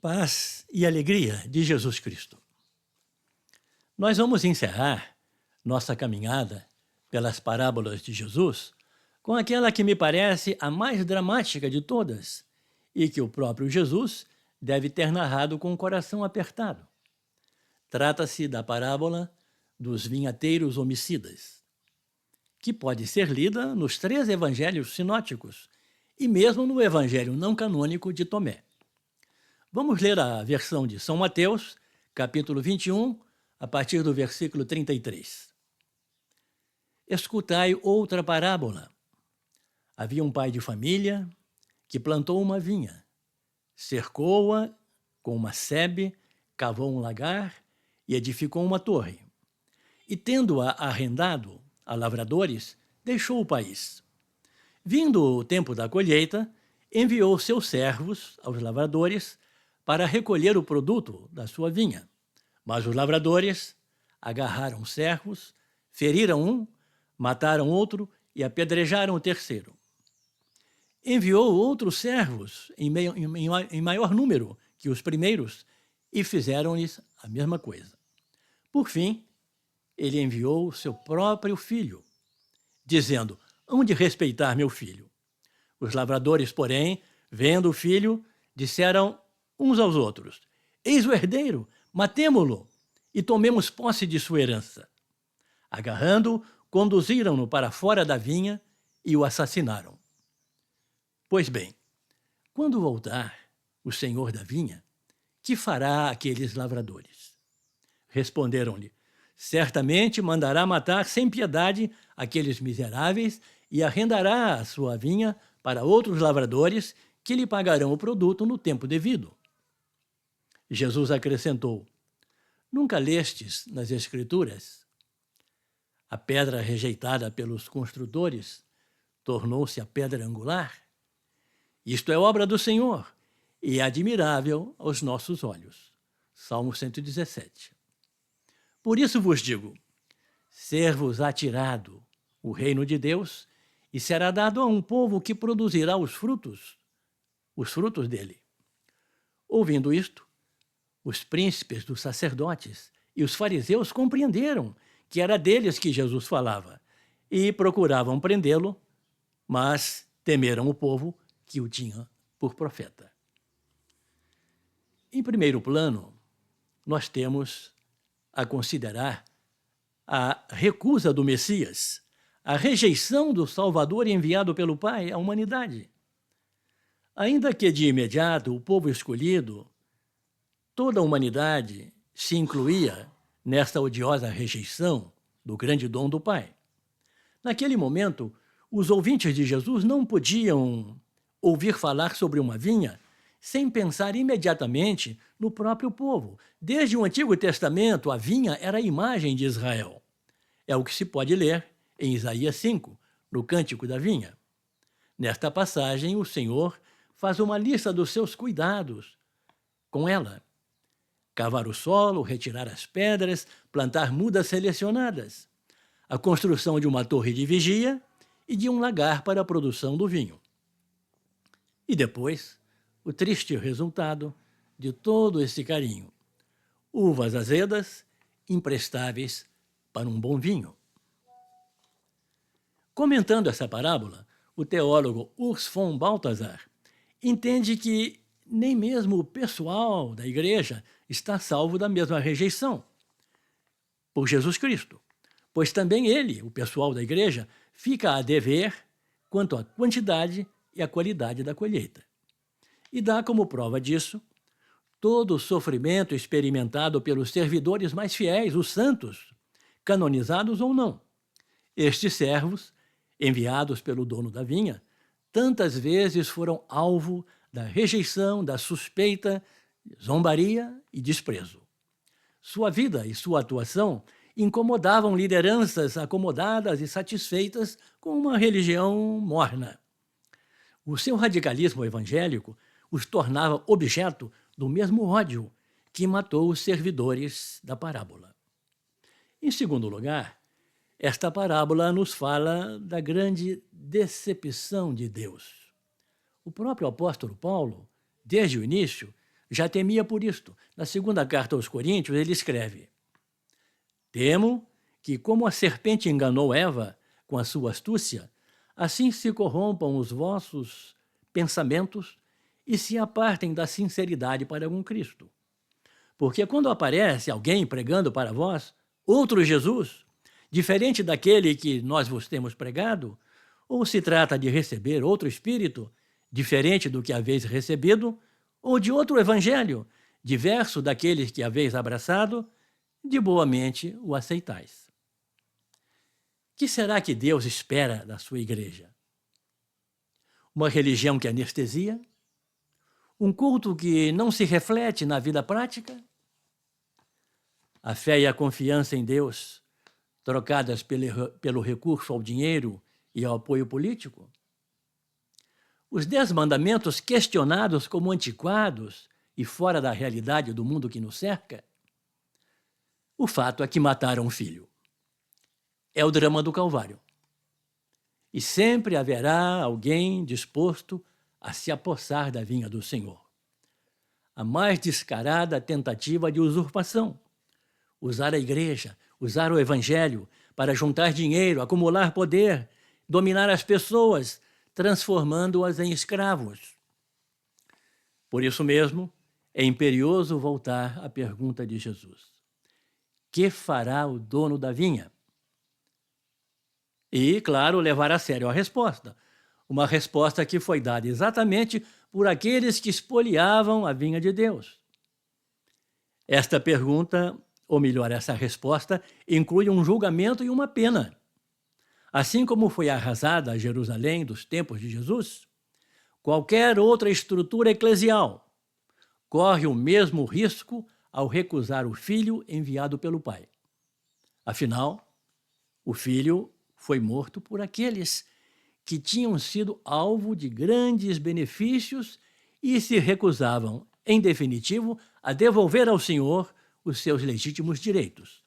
Paz e alegria de Jesus Cristo. Nós vamos encerrar nossa caminhada pelas parábolas de Jesus com aquela que me parece a mais dramática de todas e que o próprio Jesus deve ter narrado com o coração apertado. Trata-se da parábola dos vinhateiros homicidas, que pode ser lida nos 3 evangelhos sinóticos e mesmo no evangelho não canônico de Tomé. Vamos ler a versão de São Mateus, capítulo 21, a partir do versículo 33. Escutai outra parábola. Havia um pai de família que plantou uma vinha, cercou-a com uma sebe, cavou um lagar e edificou uma torre. E, tendo-a arrendado a lavradores, deixou o país. Vindo o tempo da colheita, enviou seus servos aos lavradores para recolher o produto da sua vinha. Mas os lavradores agarraram os servos, feriram um, mataram outro e apedrejaram o terceiro. Enviou outros servos em maior número que os primeiros e fizeram-lhes a mesma coisa. Por fim, ele enviou seu próprio filho, dizendo: hão de respeitar meu filho. Os lavradores, porém, vendo o filho, disseram uns aos outros: eis o herdeiro, matemo-lo e tomemos posse de sua herança. Agarrando-o, conduziram-no para fora da vinha e o assassinaram. Pois bem, quando voltar o senhor da vinha, que fará aqueles lavradores? Responderam-lhe: certamente mandará matar sem piedade aqueles miseráveis e arrendará a sua vinha para outros lavradores que lhe pagarão o produto no tempo devido. Jesus acrescentou: nunca lestes nas Escrituras? A pedra rejeitada pelos construtores tornou-se a pedra angular. Isto é obra do Senhor e é admirável aos nossos olhos. Salmo 117. Por isso vos digo, ser-vos-á tirado o reino de Deus e será dado a um povo que produzirá os frutos dele. Ouvindo isto, os príncipes dos sacerdotes e os fariseus compreenderam que era deles que Jesus falava e procuravam prendê-lo, mas temeram o povo que o tinha por profeta. Em primeiro plano, nós temos a considerar a recusa do Messias, a rejeição do Salvador enviado pelo Pai à humanidade. Ainda que de imediato o povo escolhido, toda a humanidade se incluía nesta odiosa rejeição do grande dom do Pai. Naquele momento, os ouvintes de Jesus não podiam ouvir falar sobre uma vinha sem pensar imediatamente no próprio povo. Desde o Antigo Testamento, a vinha era a imagem de Israel. É o que se pode ler em Isaías 5, no Cântico da Vinha. Nesta passagem, o Senhor faz uma lista dos seus cuidados com ela: cavar o solo, retirar as pedras, plantar mudas selecionadas, a construção de uma torre de vigia e de um lagar para a produção do vinho. E depois, o triste resultado de todo esse carinho: uvas azedas, imprestáveis para um bom vinho. Comentando essa parábola, o teólogo Urs von Balthasar entende que nem mesmo o pessoal da igreja está salvo da mesma rejeição por Jesus Cristo, pois também ele, o pessoal da igreja, fica a dever quanto à quantidade e à qualidade da colheita. E dá como prova disso todo o sofrimento experimentado pelos servidores mais fiéis, os santos, canonizados ou não. Estes servos, enviados pelo dono da vinha, tantas vezes foram alvo da rejeição, da suspeita, zombaria e desprezo. Sua vida e sua atuação incomodavam lideranças acomodadas e satisfeitas com uma religião morna. O seu radicalismo evangélico os tornava objeto do mesmo ódio que matou os servidores da parábola. Em segundo lugar, esta parábola nos fala da grande decepção de Deus. O próprio apóstolo Paulo, desde o início, já temia por isto. Na segunda carta aos Coríntios, ele escreve: Temo que, como a serpente enganou Eva com a sua astúcia, assim se corrompam os vossos pensamentos e se apartem da sinceridade para com Cristo. Porque quando aparece alguém pregando para vós outro Jesus, diferente daquele que nós vos temos pregado, ou se trata de receber outro Espírito, diferente do que haveis recebido, ou de outro Evangelho, diverso daqueles que haveis abraçado, de boa mente o aceitais. Que será que Deus espera da sua igreja? Uma religião que anestesia? Um culto que não se reflete na vida prática? A fé e a confiança em Deus, trocadas pelo recurso ao dinheiro e ao apoio político? Os 10 mandamentos questionados como antiquados e fora da realidade do mundo que nos cerca? O fato é que mataram um filho. É o drama do Calvário. E sempre haverá alguém disposto a se apossar da vinha do Senhor. A mais descarada tentativa de usurpação. Usar a igreja, usar o evangelho para juntar dinheiro, acumular poder, dominar as pessoas, transformando-as em escravos. Por isso mesmo, é imperioso voltar à pergunta de Jesus: que fará o dono da vinha? E, claro, levar a sério a resposta. Uma resposta que foi dada exatamente por aqueles que espoliavam a vinha de Deus. Esta pergunta, ou melhor, essa resposta, inclui um julgamento e uma pena. Assim como foi arrasada Jerusalém dos tempos de Jesus, qualquer outra estrutura eclesial corre o mesmo risco ao recusar o filho enviado pelo pai. Afinal, o filho foi morto por aqueles que tinham sido alvo de grandes benefícios e se recusavam, em definitivo, a devolver ao Senhor os seus legítimos direitos.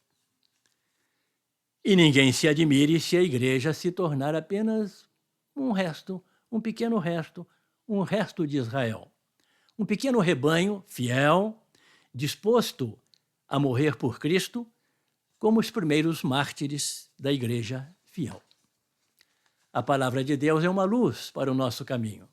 E ninguém se admire se a igreja se tornar apenas um pequeno resto, um resto de Israel. Um pequeno rebanho fiel, disposto a morrer por Cristo, como os primeiros mártires da igreja fiel. A palavra de Deus é uma luz para o nosso caminho.